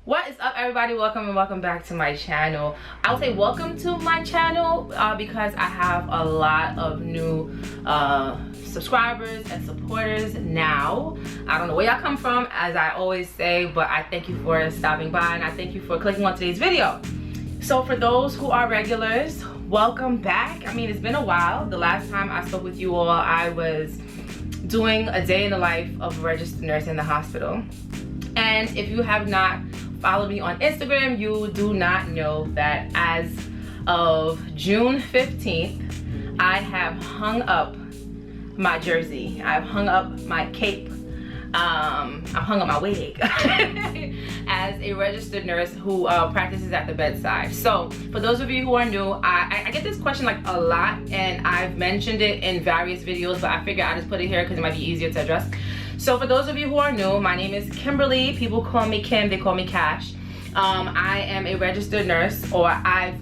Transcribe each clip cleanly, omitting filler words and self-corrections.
What is up, everybody? Welcome and welcome back to my channel. I would say welcome to my channel because I have a lot of new subscribers and supporters now. I don't know where y'all come from, as I always say, but I thank you for stopping by and I thank you for clicking on today's video. So for those who are regulars, welcome back. I mean, it's been a while. The last time I spoke with you all, I was doing a day in the life of a registered nurse in the hospital. And if you have not followed me on Instagram, you do not know that as of June 15th, I have hung up my jersey. I've hung up my cape. I've hung up my wig as a registered nurse who practices at the bedside. So for those of you who are new, I get this question like a lot, and I've mentioned it in various videos, but I figure I'll just put it here because it might be easier to address. So for those of you who are new, my name is Kimberly. People call me Kim, they call me Kash. I am a registered nurse, or I'm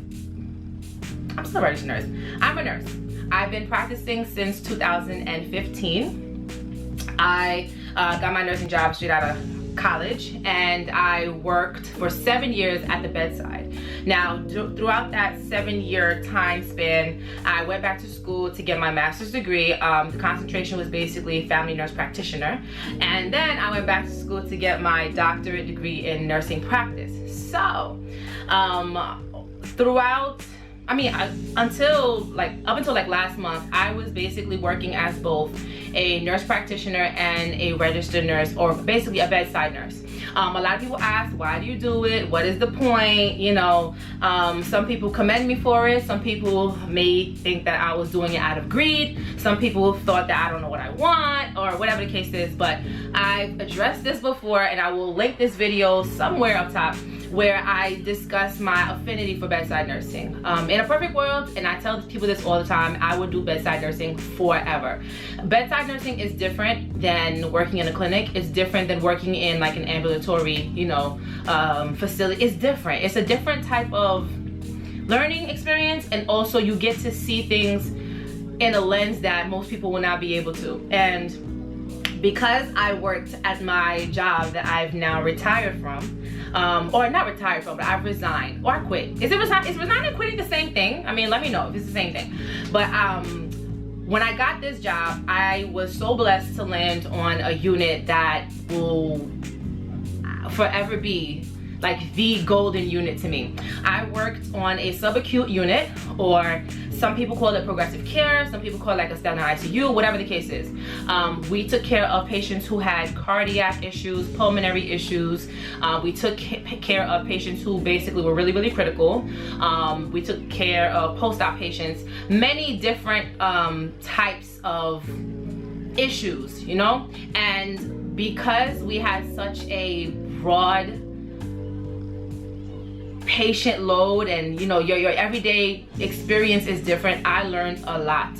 still a registered nurse. I'm a nurse. I've been practicing since 2015. I got my nursing job straight out of college, and I worked for 7 years at the bedside. Now, throughout that 7-year time span, I went back to school to get my master's degree. The concentration was basically family nurse practitioner. And then I went back to school to get my doctorate degree in nursing practice. So, throughout, up until last month, I was basically working as both a nurse practitioner and a registered nurse, or basically a bedside nurse. A lot of people ask, why do you do it? What is the point? You know, some people commend me for it. Some people may think that I was doing it out of greed. Some people thought that I don't know what I want, or whatever the case is. But I've addressed this before, and I will link this video somewhere up top where I discuss my affinity for bedside nursing. In a perfect world, and I tell people this all the time, I would do bedside nursing forever. Bedside nursing is different than working in a clinic. It's different than working in like an ambulatory, facility. It's different. It's a different type of learning experience, and also you get to see things in a lens that most people will not be able to. And because I worked at my job that I've now retired from, or not retired from, but I've resigned or I quit. Is resigning and quitting the same thing? I mean, let me know if it's the same thing. But when I got this job, I was so blessed to land on a unit that will forever be like the golden unit to me. I worked on a subacute unit, or some people call it progressive care, some people call it like a step down ICU, whatever the case is. We took care of patients who had cardiac issues, pulmonary issues. We took care of patients who basically were really, really critical. We took care of post-op patients, many different types of issues, you know? And because we had such a broad patient load, and your everyday experience is different, I learned a lot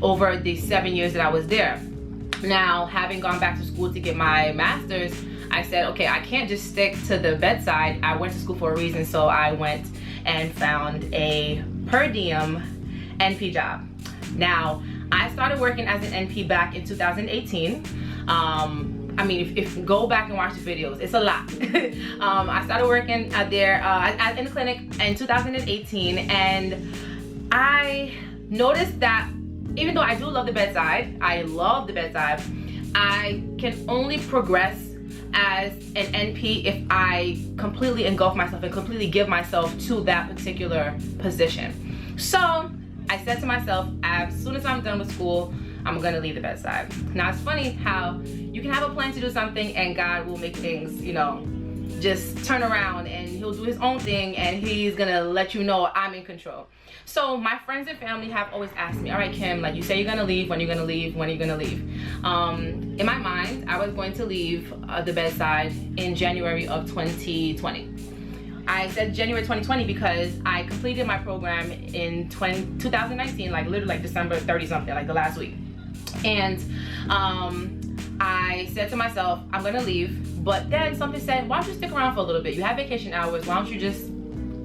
over the 7 years that I was there. Now, having gone back to school to get my master's, I said, okay, I can't just stick to the bedside. I went to school for a reason, so I went and found a per diem NP job. Now, I started working as an NP back in 2018. If you go back and watch the videos, it's a lot. I started working there in the clinic in 2018, and I noticed that even though I do love the bedside, I can only progress as an NP if I completely engulf myself and completely give myself to that particular position. So I said to myself, as soon as I'm done with school, I'm gonna leave the bedside. Now, it's funny how you can have a plan to do something and God will make things, just turn around, and he'll do his own thing, and he's gonna let you know I'm in control. So my friends and family have always asked me, all right, Kim, like you say you're gonna leave, when you're gonna leave, when are you gonna leave? In my mind, I was going to leave the bedside in January of 2020. I said January 2020 because I completed my program in 2019, like literally like December 30 something, like the last week. And I said to myself, I'm gonna leave, but then something said, why don't you stick around for a little bit? You have vacation hours, why don't you just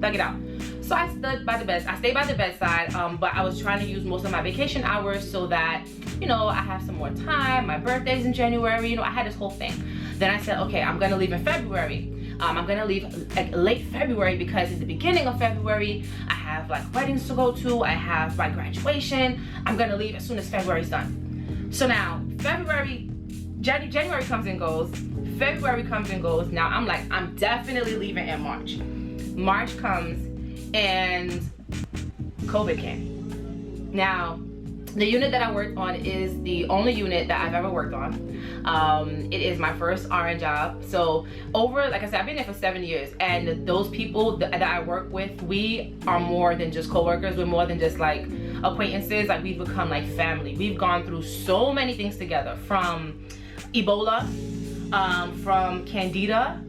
thug it out? So I stayed by the bedside, but I was trying to use most of my vacation hours so that, I have some more time. My birthday's in January, I had this whole thing. Then I said, okay, I'm gonna leave in February. I'm gonna leave like late February because in the beginning of February, I have like weddings to go to, I have my graduation. I'm gonna leave as soon as February's done. So now, January comes and goes, February comes and goes. Now I'm like, I'm definitely leaving in March. March comes and COVID came. Now, the unit that I worked on is the only unit that I've ever worked on. It is my first RN job. So over, like I said, I've been there for 7 years, and those people that I work with, we are more than just coworkers. We're more than just like acquaintances. Like, we've become like family. We've gone through so many things together, from Ebola, from Candida.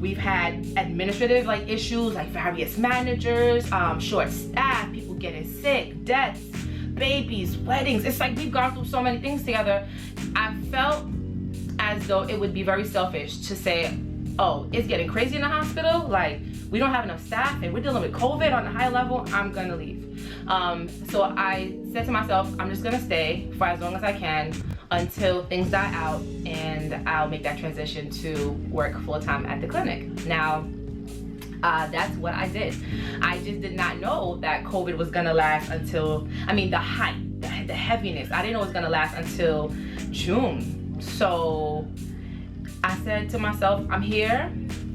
We've had administrative like issues, like various managers, short staff, people getting sick, deaths, babies, weddings. It's like we've gone through so many things together. I felt as though it would be very selfish to say, oh, it's getting crazy in the hospital, like we don't have enough staff and we're dealing with COVID on a high level, I'm gonna leave. So I said to myself, I'm just gonna stay for as long as I can until things die out, and I'll make that transition to work full-time at the clinic. Now, that's what I did. I just did not know that COVID was gonna last until, I mean, the height, the heaviness, I didn't know it was gonna last until June. So I said to myself, I'm here,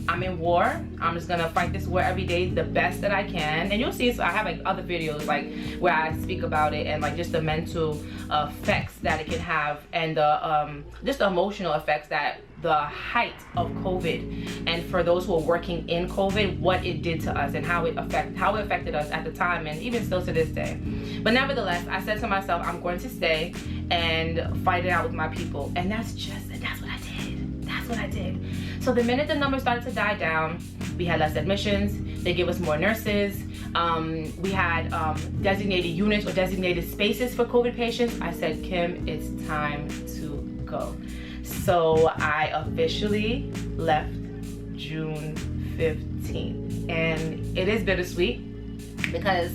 I'm in war, I'm just gonna fight this war every day the best that I can. And you'll see, so I have like other videos like where I speak about it, and like just the mental effects that it can have, and the just the emotional effects that the height of COVID, and for those who are working in COVID, what it did to us and how it affected us at the time, and even still to this day. But nevertheless, I said to myself, I'm going to stay and fight it out with my people. And that's what I did. That's what I did. So the minute the numbers started to die down, we had less admissions, they gave us more nurses, we had designated units or designated spaces for COVID patients. I said, Kim, it's time to go. So I officially left June 15th, and it is bittersweet because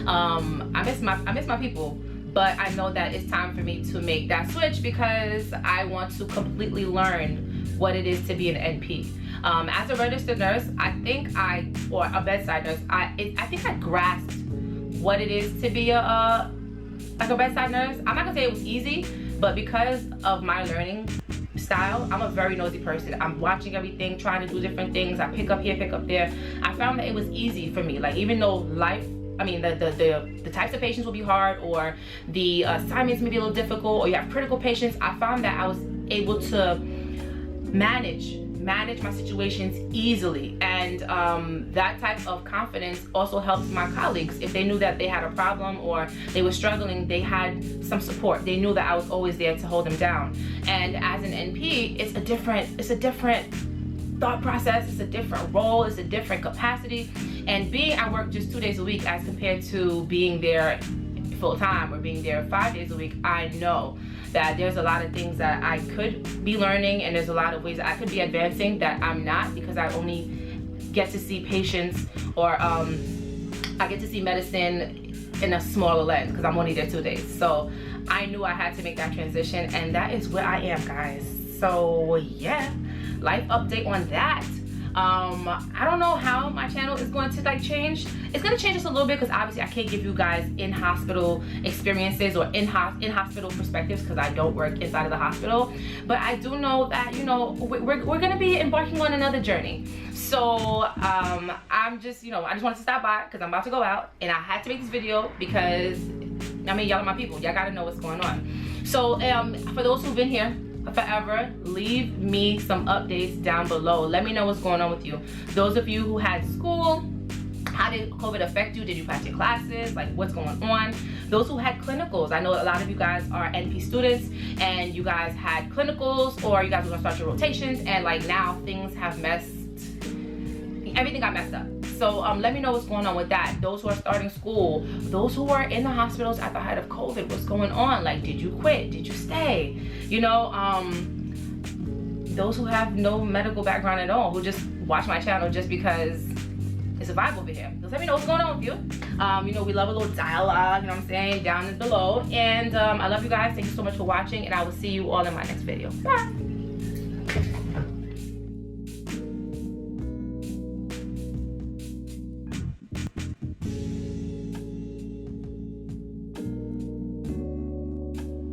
I miss my people, but I know that it's time for me to make that switch because I want to completely learn what it is to be an NP. As a registered nurse, or a bedside nurse, I think I grasped what it is to be a bedside nurse. I'm not gonna say it was easy, but because of my learning style, I'm a very nosy person. I'm watching everything, trying to do different things. I pick up here, pick up there. I found that it was easy for me. Like, even though the types of patients will be hard, or the assignments may be a little difficult, or you have critical patients, I found that I was able to manage my situations easily, and that type of confidence also helps my colleagues. If they knew that they had a problem or they were struggling, they had some support. They knew that I was always there to hold them down. And as an NP, it's a different thought process, it's a different role, it's a different capacity. And I work just 2 days a week as compared to being there full time or being there 5 days a week. I know that there's a lot of things that I could be learning, and there's a lot of ways that I could be advancing that I'm not, because I only get to see patients, or I get to see medicine in a smaller lens because I'm only there 2 days. So I knew I had to make that transition, and that is where I am, guys. So yeah, life update on that. I don't know how my channel is going to like change. It's going to change just a little bit because obviously I can't give you guys in-hospital experiences or in-hospital perspectives because I don't work inside of the hospital. But I do know that, you know, we're going to be embarking on another journey. So I'm just, you know, I just wanted to stop by because I'm about to go out, and I had to make this video because, I mean, y'all are my people. Y'all got to know what's going on. So for those who've been here forever, leave me some updates down below. Let me know what's going on with you. Those of you who had school, how did COVID affect you? Did you pass your classes? Like, what's going on? Those who had clinicals, I know a lot of you guys are NP students and you guys had clinicals, or you guys were gonna start your rotations, and like now things have everything got messed up. So let me know what's going on with that. Those who are starting school, those who are in the hospitals at the height of COVID, what's going on? Like, did you quit? Did you stay? You know, those who have no medical background at all, who just watch my channel just because it's a vibe over here. Just let me know what's going on with you. You know, we love a little dialogue, you know what I'm saying, down below. And I love you guys. Thank you so much for watching, and I will see you all in my next video. Bye.